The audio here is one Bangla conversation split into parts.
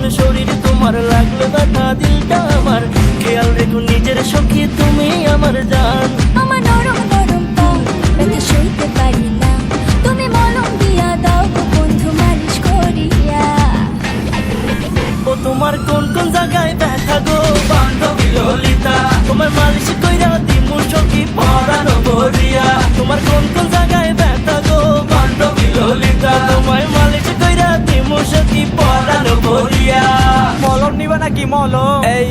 মন শরীর তোমার লাগলো ব্যথা দিলটা আমার, খেয়াল রেখো নিজের সখী তুমি আমার জান। আমার নরম নরম পা ব্যথা সইতে পারি না, তুমি মলম দিয়া দাও গো বন্ধু মালিশ করিয়া। ও তোমার কোন কোন জায়গায় ব্যথা গো বান্ধবী ললিতা, তোমার মালিশ কইরা দিমু সখী পরানো ভরিয়া। তোমার কোন কোন জায়গায় ব্যথা গো বান্ধবী ললিতা, তোমায় মালিশ কইরা দিমু সখী পরানো ভরিয়া। মলম নিবা নাকি মলম? এই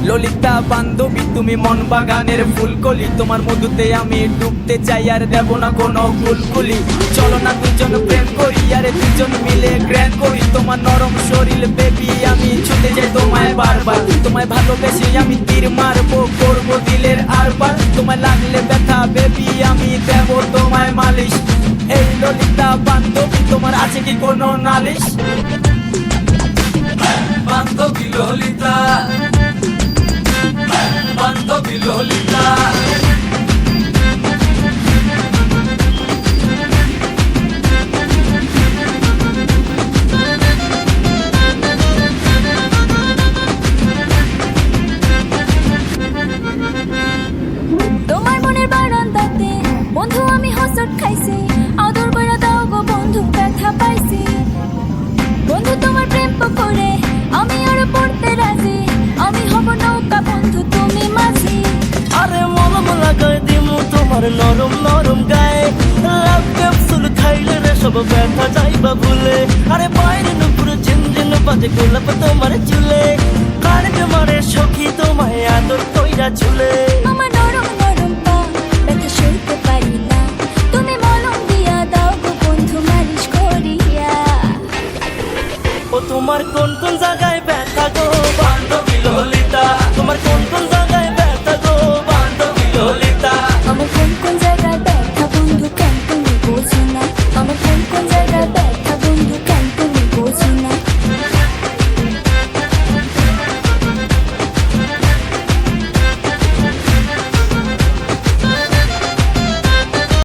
ললিতা বান্ধবী তুমি মন বাগানের ফুলকলি, তোমার মধুতে আমি ডুবতে চাই আর দেব না কোনো কুলকুলি। চলো না দুজন প্রেম করি আরে দুজন মিলে গ্র্যান্ড করি, তোমার নরম শরীর বেবি আমি ছুটে যাই তোমায় বারবার। তোমায় ভালোবেসে আমি তীর মারবো, করবো দিলের আরবার। তোমায় লাগলে ব্যথা বেবি আমি দেব তোমায় মালিশ। এই ললিতা বান্ধবী তোমার আছে কি কোনো নালিশ? বান্ধবী ললিতা, বান্ধবী ললিতা। তোমার মনের বারান্দাতে বন্ধু আমি হোঁচট খাইছি, আদর কইরা দাও গো বন্ধু ব্যথা পাইছি। বন্ধু তোমার প্রেম করে আমি আরো পড়তে রাজি, আমি হব নৌকা বন্ধু তুমি মাঝি। আরে মলম লাগাই দিমু তোমার নরম নরম গায়ে, লাভ ক্যাপসুল খাইলে রে সব ব্যথা যাইবা ভুলে। আরে বাইরে নুপুর ঝিনঝিন বাজে গোলাপ তোমার চুলে, কারকে মারে সখী তোমায় আদর কইরা ঝুলে। আমার নরম নরম পা ব্যথা সইতে পারি না, তুমি মলম দিয়া দাও গো বন্ধু মালিশ করিয়া। ও তোমার কোন কোন জায়গায় ব্যথা গো